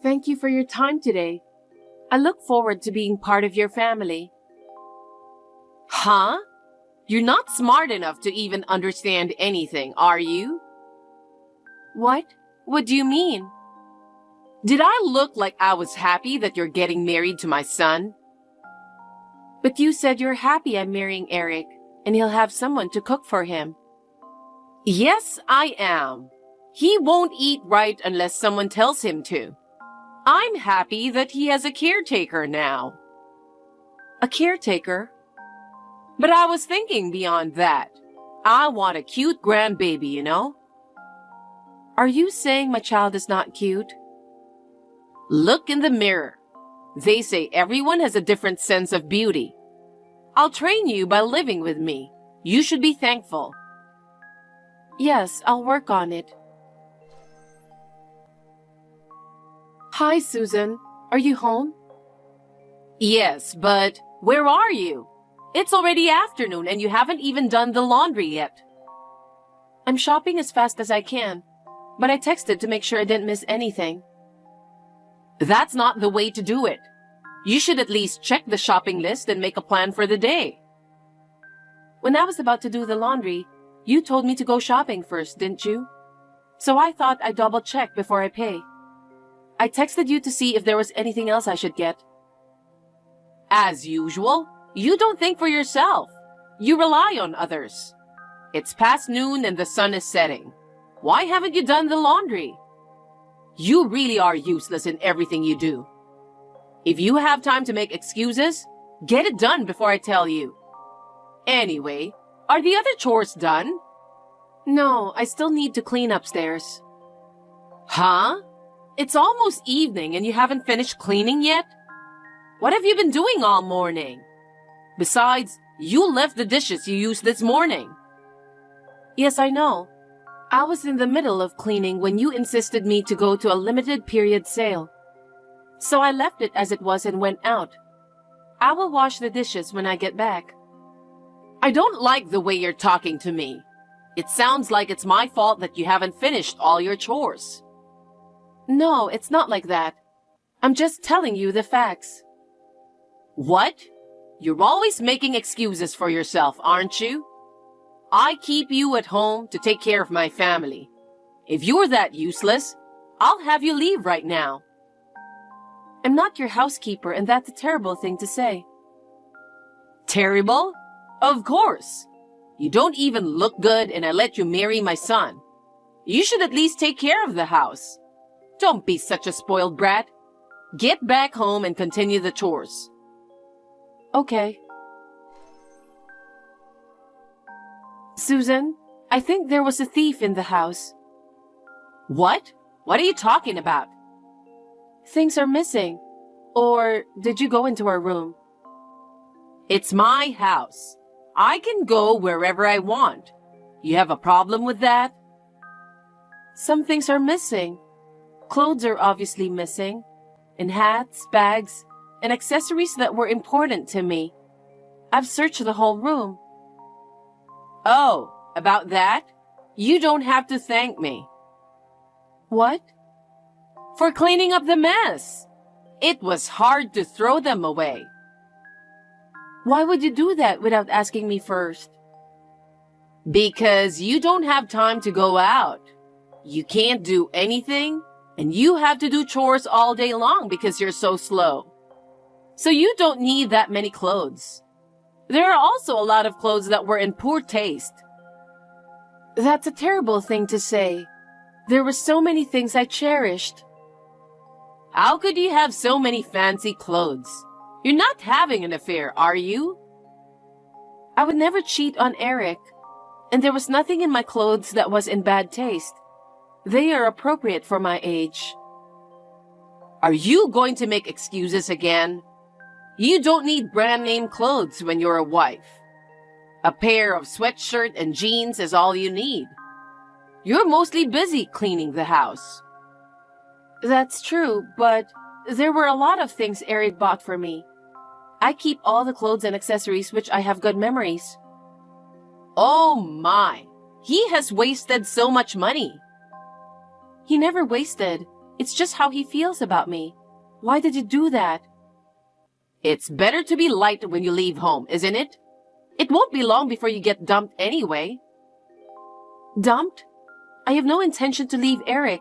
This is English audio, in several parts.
Thank you for your time today. I look forward to being part of your family. Huh? You're not smart enough to even understand anything, are you? What? What do you mean? Did I look like I was happy that you're getting married to my son? But you said you're happy I'm marrying Eric, and he'll have someone to cook for him. Yes, I am. He won't eat right unless someone tells him to. I'm happy that he has a caretaker now. A caretaker? But I was thinking beyond that. I want a cute grandbaby, you know? Are you saying my child is not cute? Look in the mirror. They say everyone has a different sense of beauty. I'll train you by living with me. You should be thankful. Yes, I'll work on it. Hi, Susan. Are you home? Yes, but where are you? It's already afternoon and you haven't even done the laundry yet. I'm shopping as fast as I can, but I texted to make sure I didn't miss anything. That's not the way to do it. You should at least check the shopping list and make a plan for the day. When I was about to do the laundry, you told me to go shopping first, didn't you? So I thought I'd double check before I pay. I texted you to see if there was anything else I should get. As usual, you don't think for yourself. You rely on others. It's past noon and the sun is setting. Why haven't you done the laundry? You really are useless in everything you do. If you have time to make excuses, get it done before I tell you. Anyway, are the other chores done? No, I still need to clean upstairs. Huh? It's almost evening and you haven't finished cleaning yet? What have you been doing all morning? Besides, you left the dishes you used this morning. Yes, I know. I was in the middle of cleaning when you insisted me to go to a limited period sale. So I left it as it was and went out. I will wash the dishes when I get back. I don't like the way you're talking to me. It sounds like it's my fault that you haven't finished all your chores. No, it's not like that. I'm just telling you the facts. What? You're always making excuses for yourself, aren't you? I keep you at home to take care of my family. If you're that useless, I'll have you leave right now. I'm not your housekeeper, and that's a terrible thing to say. Terrible? Of course. You don't even look good and I let you marry my son. You should at least take care of the house. Don't be such a spoiled brat. Get back home and continue the chores. Okay. Susan, I think there was a thief in the house. What? What are you talking about? Things are missing. Or did you go into our room? It's my house. I can go wherever I want. You have a problem with that? Some things are missing. Clothes are obviously missing. And hats, bags, and accessories that were important to me. I've searched the whole room. Oh, about that? You don't have to thank me. What? For cleaning up the mess. It was hard to throw them away. Why would you do that without asking me first? Because you don't have time to go out. You can't do anything, and you have to do chores all day long because you're so slow. So you don't need that many clothes. There are also a lot of clothes that were in poor taste. That's a terrible thing to say. There were so many things I cherished. How could you have so many fancy clothes? You're not having an affair, are you? I would never cheat on Eric, and there was nothing in my clothes that was in bad taste. They are appropriate for my age. Are you going to make excuses again? You don't need brand name clothes when you're a wife. A pair of sweatshirt and jeans is all you need. You're mostly busy cleaning the house. That's true, but there were a lot of things Eric bought for me. I keep all the clothes and accessories which I have good memories. Oh my! He has wasted so much money. He never wasted. It's just how he feels about me. Why did you do that? It's better to be light when you leave home, isn't it? It won't be long before you get dumped anyway. Dumped? I have no intention to leave Eric.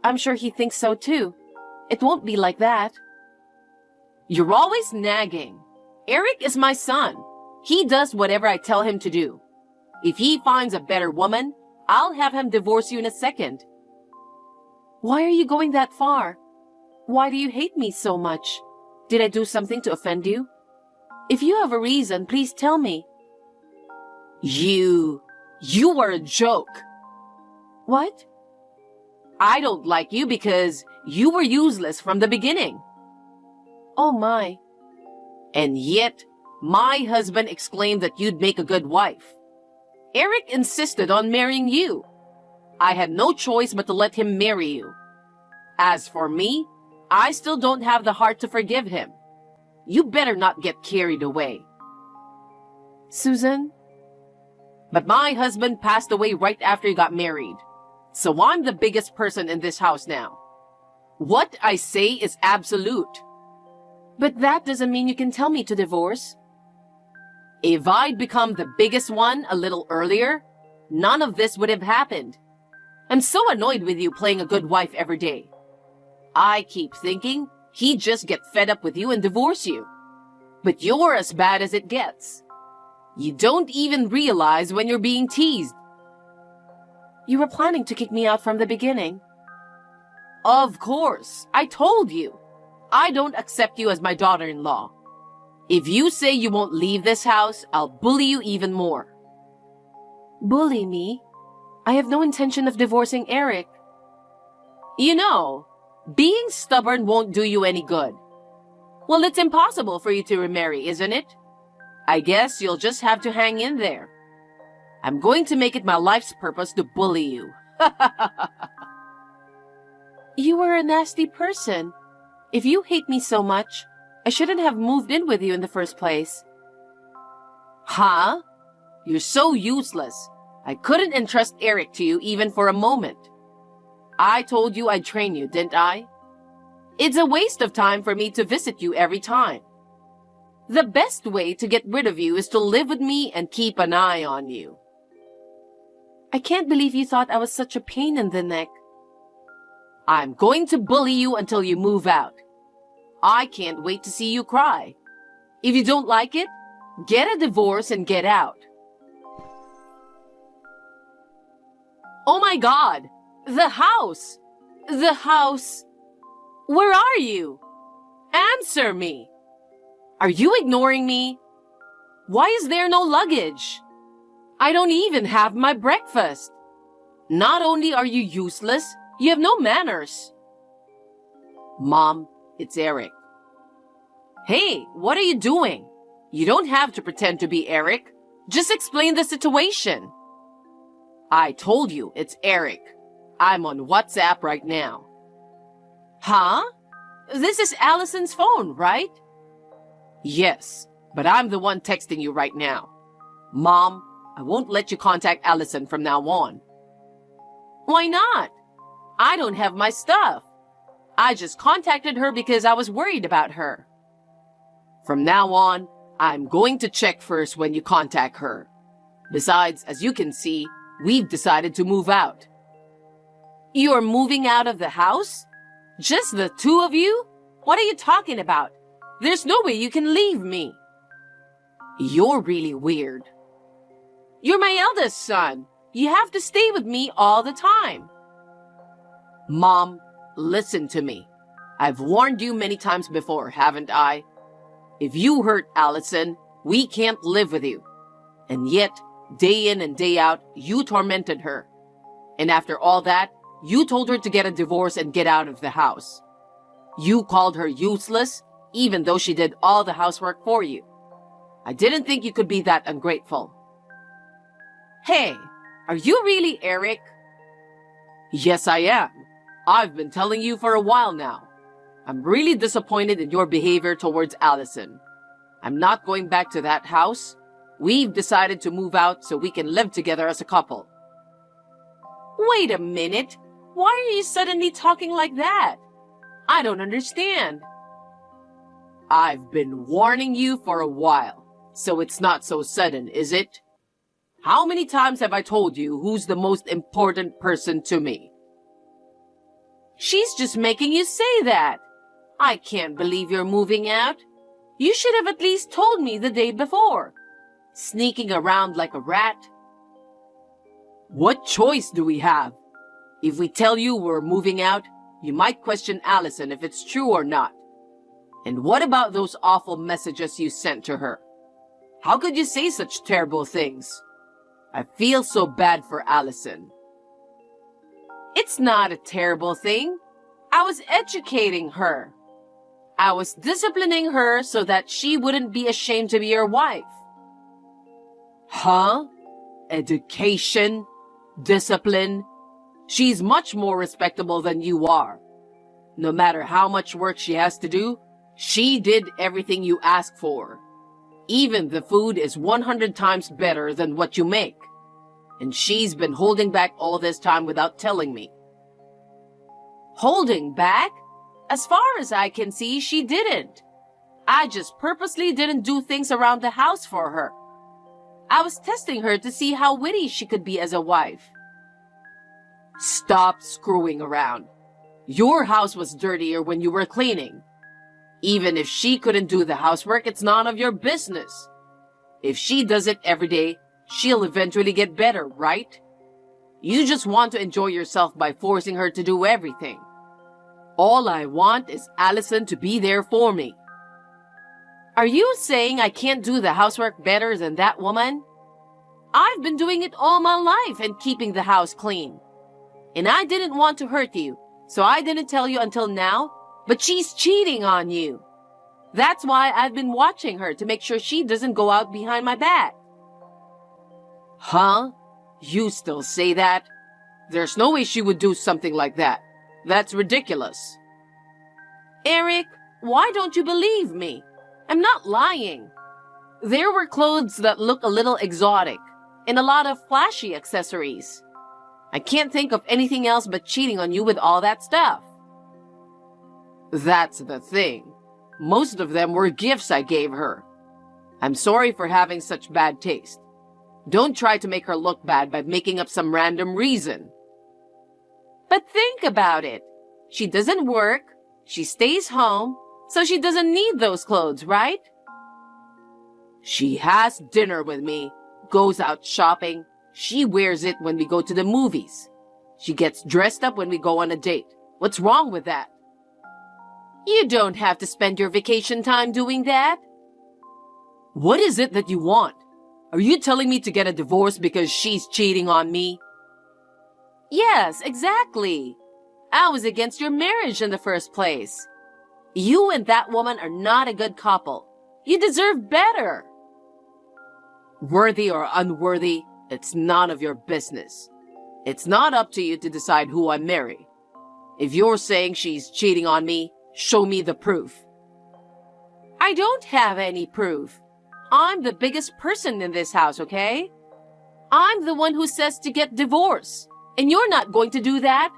I'm sure he thinks so too. It won't be like that. You're always nagging. Eric is my son. He does whatever I tell him to do. If he finds a better woman, I'll have him divorce you in a second. Why are you going that far? Why do you hate me so much? Did I do something to offend you? If you have a reason, please tell me. You are a joke. What? I don't like you because you were useless from the beginning. Oh my. And yet, my husband exclaimed that you'd make a good wife. Eric insisted on marrying you. I had no choice but to let him marry you. As for me, I still don't have the heart to forgive him. You better not get carried away. Susan? But my husband passed away right after he got married. So I'm the biggest person in this house now. What I say is absolute. But that doesn't mean you can tell me to divorce. If I'd become the biggest one a little earlier, none of this would have happened. I'm so annoyed with you playing a good wife every day. I keep thinking he'd just get fed up with you and divorce you. But you're as bad as it gets. You don't even realize when you're being teased. You were planning to kick me out from the beginning. Of course, I told you. I don't accept you as my daughter-in-law. If you say you won't leave this house, I'll bully you even more. Bully me? I have no intention of divorcing Eric. You know, being stubborn won't do you any good. Well, it's impossible for you to remarry, isn't it? I guess you'll just have to hang in there. I'm going to make it my life's purpose to bully you. You were a nasty person. If you hate me so much, I shouldn't have moved in with you in the first place. Huh? You're so useless. I couldn't entrust Eric to you even for a moment. I told you I'd train you, didn't I? It's a waste of time for me to visit you every time. The best way to get rid of you is to live with me and keep an eye on you. I can't believe you thought I was such a pain in the neck. I'm going to bully you until you move out. I can't wait to see you cry. If you don't like it, get a divorce and get out. Oh my God! The house! The house! Where are you? Answer me! Are you ignoring me? Why is there no luggage? I don't even have my breakfast. Not only are you useless, you have no manners. Mom, it's Eric. Hey, what are you doing? You don't have to pretend to be Eric. Just explain the situation. I told you it's Eric. I'm on WhatsApp right now. Huh? This is Allison's phone, right? Yes, but I'm the one texting you right now. Mom, I won't let you contact Allison from now on. Why not? I don't have my stuff. I just contacted her because I was worried about her. From now on, I'm going to check first when you contact her. Besides, as you can see, we've decided to move out. You're moving out of the house? Just the two of you? What are you talking about? There's no way you can leave me. You're really weird. You're my eldest son. You have to stay with me all the time. Mom, listen to me. I've warned you many times before, haven't I? If you hurt Allison, we can't live with you. And yet, day in and day out, you tormented her. And after all that, you told her to get a divorce and get out of the house. You called her useless, even though she did all the housework for you. I didn't think you could be that ungrateful. Hey, are you really Eric? Yes, I am. I've been telling you for a while now. I'm really disappointed in your behavior towards Allison. I'm not going back to that house. We've decided to move out so we can live together as a couple. Wait a minute. Why are you suddenly talking like that? I don't understand. I've been warning you for a while, so it's not so sudden, is it? How many times have I told you who's the most important person to me? She's just making you say that. I can't believe you're moving out. You should have at least told me the day before. Sneaking around like a rat. What choice do we have? If we tell you we're moving out, you might question Allison if it's true or not. And what about those awful messages you sent to her? How could you say such terrible things? I feel so bad for Allison. It's not a terrible thing. I was educating her. I was disciplining her so that she wouldn't be ashamed to be your wife. Huh? Education? Discipline? She's much more respectable than you are. No matter how much work she has to do, she did everything you asked for. Even the food is 100 times better than what you make. And she's been holding back all this time without telling me. Holding back? As far as I can see, she didn't. I just purposely didn't do things around the house for her. I was testing her to see how witty she could be as a wife. Stop screwing around. Your house was dirtier when you were cleaning. Even if she couldn't do the housework, it's none of your business. If she does it every day, she'll eventually get better, right? You just want to enjoy yourself by forcing her to do everything. All I want is Allison to be there for me. Are you saying I can't do the housework better than that woman? I've been doing it all my life and keeping the house clean. And I didn't want to hurt you, so I didn't tell you until now, but she's cheating on you. That's why I've been watching her to make sure she doesn't go out behind my back. Huh? You still say that? There's no way she would do something like that. That's ridiculous. Eric, why don't you believe me? I'm not lying. There were clothes that look a little exotic and a lot of flashy accessories. I can't think of anything else but cheating on you with all that stuff. That's the thing. Most of them were gifts I gave her. I'm sorry for having such bad taste. Don't try to make her look bad by making up some random reason. But think about it. She doesn't work, she stays home, so she doesn't need those clothes, right? She has dinner with me, goes out shopping. She wears it when we go to the movies. She gets dressed up when we go on a date. What's wrong with that? You don't have to spend your vacation time doing that. What is it that you want? Are you telling me to get a divorce because she's cheating on me? Yes, exactly. I was against your marriage in the first place. You and that woman are not a good couple. You deserve better. Worthy or unworthy, it's none of your business. It's not up to you to decide who I marry. If you're saying she's cheating on me, show me the proof. I don't have any proof. I'm the biggest person in this house, okay? I'm the one who says to get divorced, and you're not going to do that?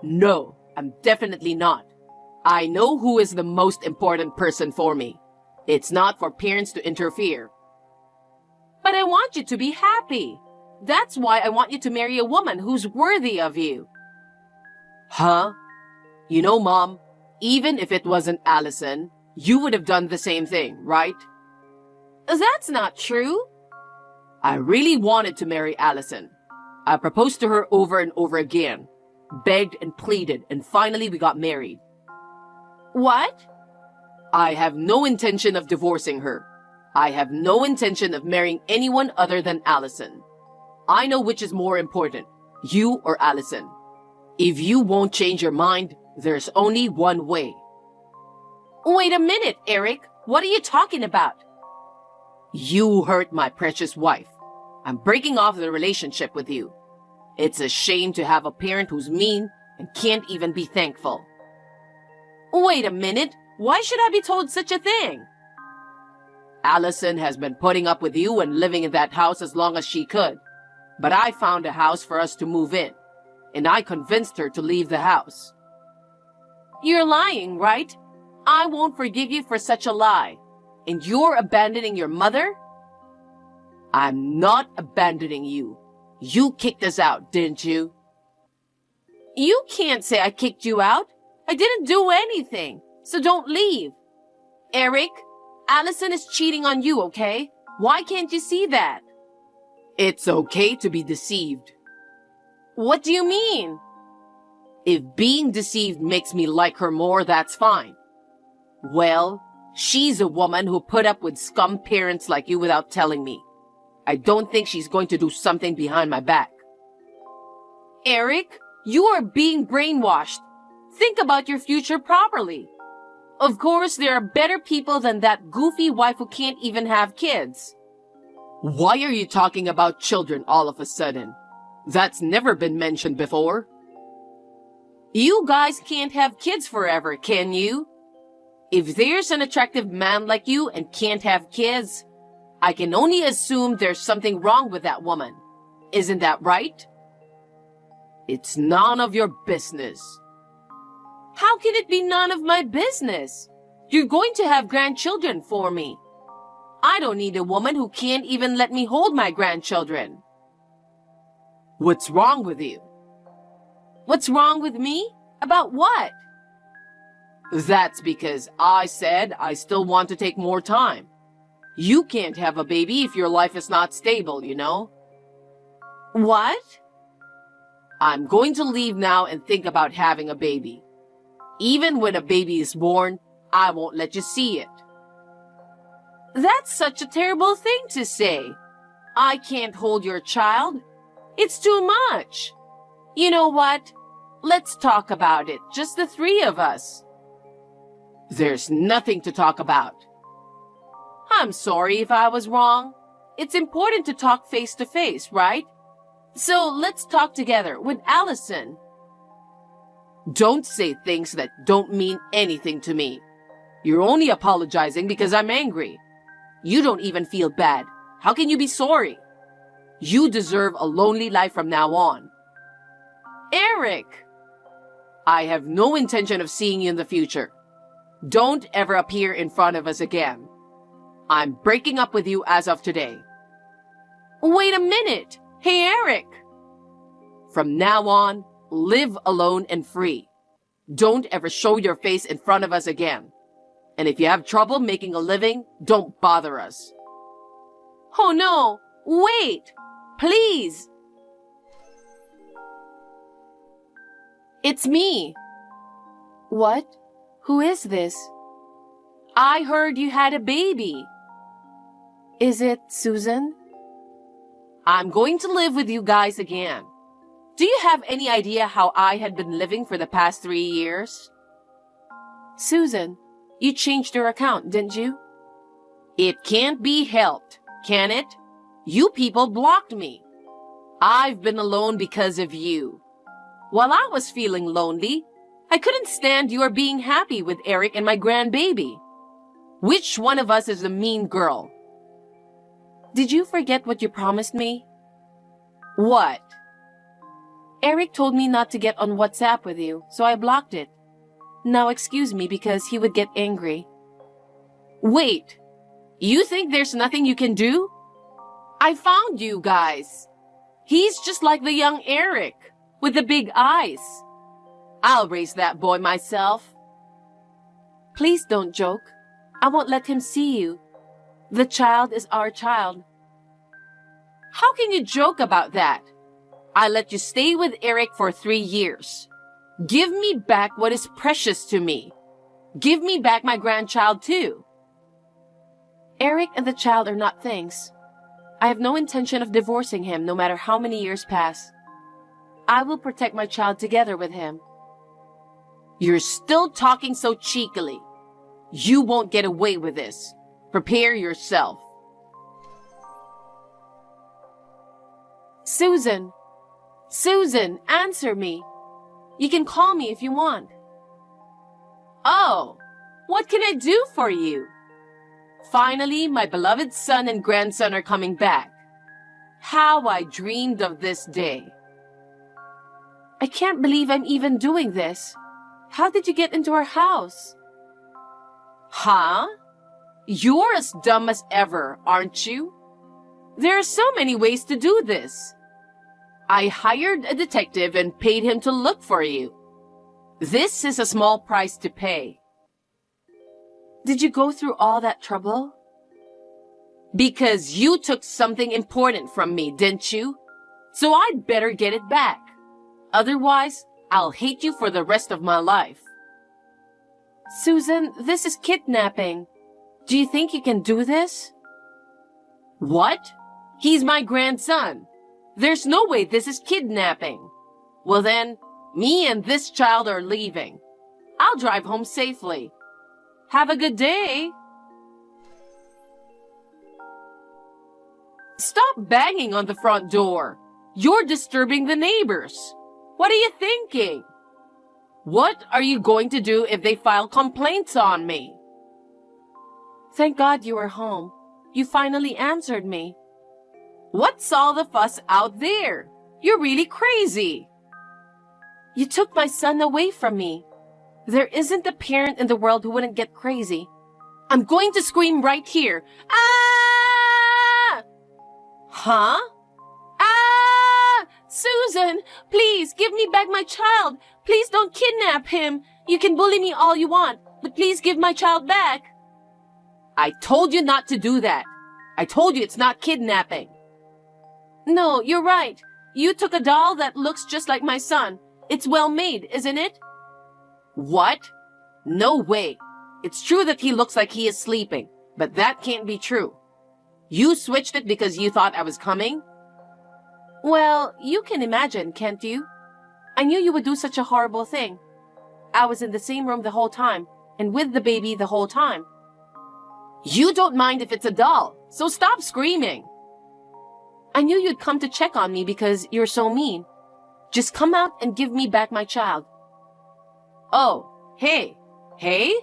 No, I'm definitely not. I know who is the most important person for me. It's not for parents to interfere. But I want you to be happy. That's why I want you to marry a woman who's worthy of you. Huh? You know, Mom, even if it wasn't Allison, you would have done the same thing, right? That's not true. I really wanted to marry Allison. I proposed to her over and over again, begged and pleaded, and finally we got married. What? I have no intention of divorcing her. I have no intention of marrying anyone other than Allison. I know which is more important, you or Allison. If you won't change your mind, there's only one way. Wait a minute, Eric. What are you talking about? You hurt my precious wife. I'm breaking off the relationship with you. It's a shame to have a parent who's mean and can't even be thankful. Wait a minute. Why should I be told such a thing? Allison has been putting up with you and living in that house as long as she could. But I found a house for us to move in. and I convinced her to leave the house. You're lying, right? I won't forgive you for such a lie. And you're abandoning your mother? I'm not abandoning you. You kicked us out, didn't you? You can't say I kicked you out. I didn't do anything, so don't leave. Eric, Allison is cheating on you, okay? Why can't you see that? It's okay to be deceived. What do you mean? If being deceived makes me like her more, that's fine. Well, she's a woman who put up with scum parents like you without telling me. I don't think she's going to do something behind my back. Eric, you are being brainwashed. Think about your future properly. Of course, there are better people than that goofy wife who can't even have kids. Why are you talking about children all of a sudden? That's never been mentioned before. You guys can't have kids forever, can you? If there's an attractive man like you and can't have kids, I can only assume there's something wrong with that woman. Isn't that right? It's none of your business. How can it be none of my business? You're going to have grandchildren for me. I don't need a woman who can't even let me hold my grandchildren. What's wrong with you? What's wrong with me? About what? That's because I said I still want to take more time. You can't have a baby if your life is not stable, you know? What? I'm going to leave now and think about having a baby. Even when a baby is born, I won't let you see it. That's such a terrible thing to say. I can't hold your child. It's too much. You know what? Let's talk about it, just the three of us. There's nothing to talk about. I'm sorry if I was wrong. It's important to talk face to face, right? So let's talk together with Allison. Don't say things that don't mean anything to me. You're only apologizing because I'm angry. You don't even feel bad. How can you be sorry? You deserve a lonely life from now on. Eric! I have no intention of seeing you in the future. Don't ever appear in front of us again. I'm breaking up with you as of today. Wait a minute! Hey, Eric! From now on, live alone and free. Don't ever show your face in front of us again. And if you have trouble making a living, don't bother us. Oh no! Wait! Please! It's me. What? Who is this? I heard you had a baby. Is it Susan? I'm going to live with you guys again. Do you have any idea how I had been living for the past 3 years? Susan, you changed your account, didn't you? It can't be helped, can it? You people blocked me. I've been alone because of you. While I was feeling lonely, I couldn't stand your being happy with Eric and my grandbaby. Which one of us is the mean girl? Did you forget what you promised me? What? Eric told me not to get on WhatsApp with you, so I blocked it. Now excuse me because he would get angry. Wait, you think there's nothing you can do? I found you guys. He's just like the young Eric, with the big eyes. I'll raise that boy myself. Please don't joke. I won't let him see you. The child is our child. How can you joke about that? I let you stay with Eric for 3 years. Give me back what is precious to me. Give me back my grandchild too. Eric and the child are not things. I have no intention of divorcing him no matter how many years pass. I will protect my child together with him. You're still talking so cheekily. You won't get away with this. Prepare yourself. Susan! Susan, answer me. You can call me if you want. Oh, what can I do for you? Finally, my beloved son and grandson are coming back. How I dreamed of this day. I can't believe I'm even doing this. How did you get into our house? Huh? You're as dumb as ever, aren't you? There are so many ways to do this. I hired a detective and paid him to look for you. This is a small price to pay. Did you go through all that trouble? Because you took something important from me, didn't you? So I'd better get it back. Otherwise, I'll hate you for the rest of my life. Susan, this is kidnapping. Do you think you can do this? What? He's my grandson. There's no way this is kidnapping. Well then, me and this child are leaving. I'll drive home safely. Have a good day. Stop banging on the front door. You're disturbing the neighbors. What are you thinking? What are you going to do if they file complaints on me? Thank God you were home. You finally answered me. What's all the fuss out there? You're really crazy. You took my son away from me. There isn't a parent in the world who wouldn't get crazy. I'm going to scream right here. Ah! Huh? Ah! Susan, please give me back my child. Please don't kidnap him. You can bully me all you want, but please give my child back. I told you not to do that. I told you it's not kidnapping. No, you're right. You took a doll that looks just like my son. It's well made, isn't it? What? No way. It's true that he looks like he is sleeping, but that can't be true. You switched it because you thought I was coming? Well, you can imagine, can't you? I knew you would do such a horrible thing. I was in the same room the whole time, and with the baby the whole time. You don't mind if it's a doll, so stop screaming. I knew you'd come to check on me because you're so mean. Just come out and give me back my child. Oh, hey. Hey?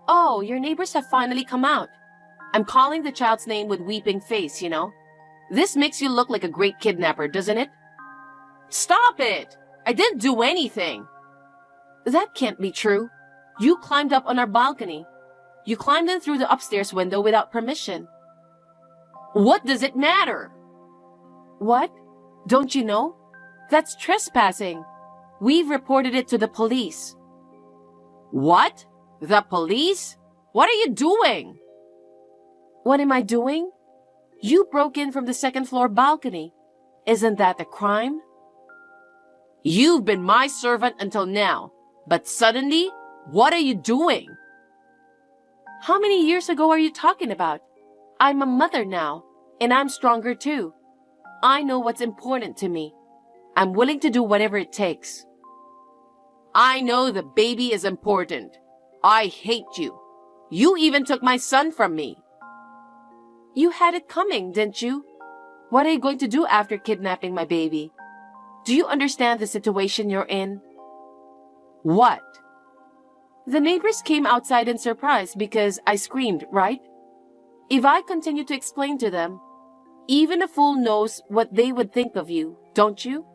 Oh, your neighbors have finally come out. I'm calling the child's name with weeping face, you know. This makes you look like a great kidnapper, doesn't it? Stop it! I didn't do anything. That can't be true. You climbed up on our balcony. You climbed in through the upstairs window without permission. What does it matter? What? Don't you know? That's trespassing. We've reported it to the police. What? The police? What are you doing? What am I doing? You broke in from the second floor balcony. Isn't that a crime? You've been my servant until now, but suddenly, what are you doing? How many years ago are you talking about? I'm a mother now, and I'm stronger too. I know what's important to me. I'm willing to do whatever it takes. I know the baby is important. I hate you. You even took my son from me. You had it coming, didn't you? What are you going to do after kidnapping my baby? Do you understand the situation you're in? What? The neighbors came outside in surprise because I screamed, right? If I continue to explain to them, even a fool knows what they would think of you, don't you?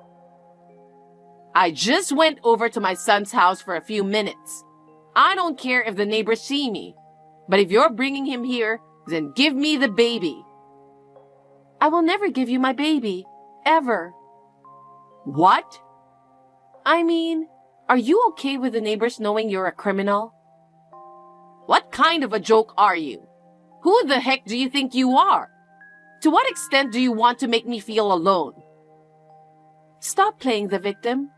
I just went over to my son's house for a few minutes. I don't care if the neighbors see me. But if you're bringing him here, then give me the baby. I will never give you my baby. Ever. What? I mean, are you okay with the neighbors knowing you're a criminal? What kind of a joke are you? Who the heck do you think you are? To what extent do you want to make me feel alone? Stop playing the victim.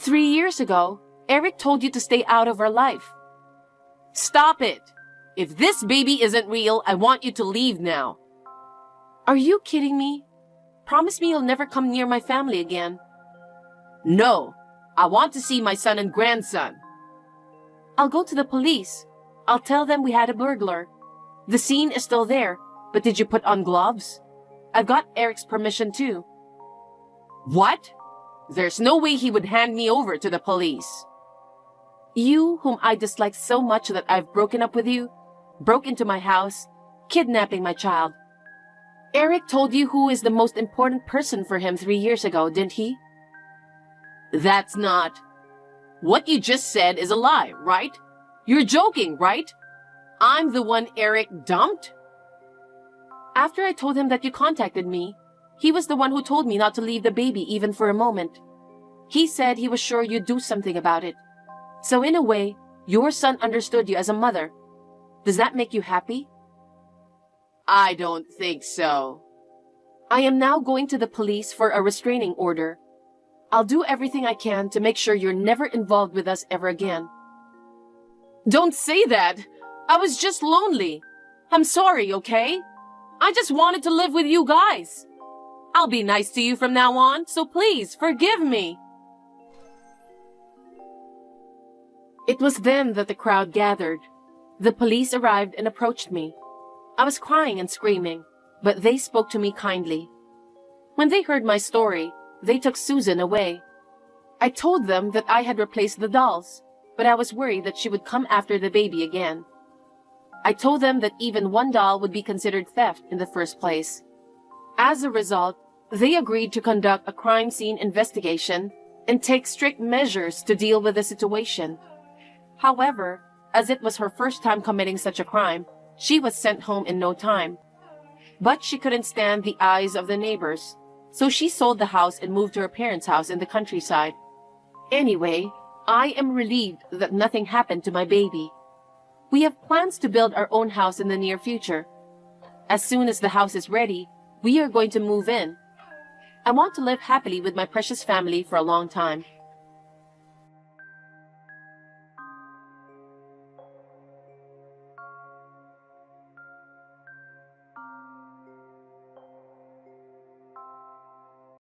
3 years ago, Eric told you to stay out of our life. Stop it! If this baby isn't real, I want you to leave now. Are you kidding me? Promise me you'll never come near my family again. No, I want to see my son and grandson. I'll go to the police. I'll tell them we had a burglar. The scene is still there, but did you put on gloves? I've got Eric's permission too. What? There's no way he would hand me over to the police. You, whom I dislike so much that I've broken up with you, broke into my house, kidnapping my child. Eric told you who is the most important person for him 3 years ago, didn't he? That's not... What you just said is a lie, right? You're joking, right? I'm the one Eric dumped? After I told him that you contacted me, he was the one who told me not to leave the baby even for a moment. He said he was sure you'd do something about it. So in a way, your son understood you as a mother. Does that make you happy? I don't think so. I am now going to the police for a restraining order. I'll do everything I can to make sure you're never involved with us ever again. Don't say that. I was just lonely. I'm sorry, okay? I just wanted to live with you guys. I'll be nice to you from now on, so please forgive me. It was then that the crowd gathered. The police arrived and approached me. I was crying and screaming, but they spoke to me kindly. When they heard my story, they took Susan away. I told them that I had replaced the dolls, but I was worried that she would come after the baby again. I told them that even one doll would be considered theft in the first place. As a result, they agreed to conduct a crime scene investigation and take strict measures to deal with the situation. However, as it was her first time committing such a crime, she was sent home in no time. But she couldn't stand the eyes of the neighbors, so she sold the house and moved to her parents' house in the countryside. Anyway, I am relieved that nothing happened to my baby. We have plans to build our own house in the near future. As soon as the house is ready, we are going to move in. I want to live happily with my precious family for a long time.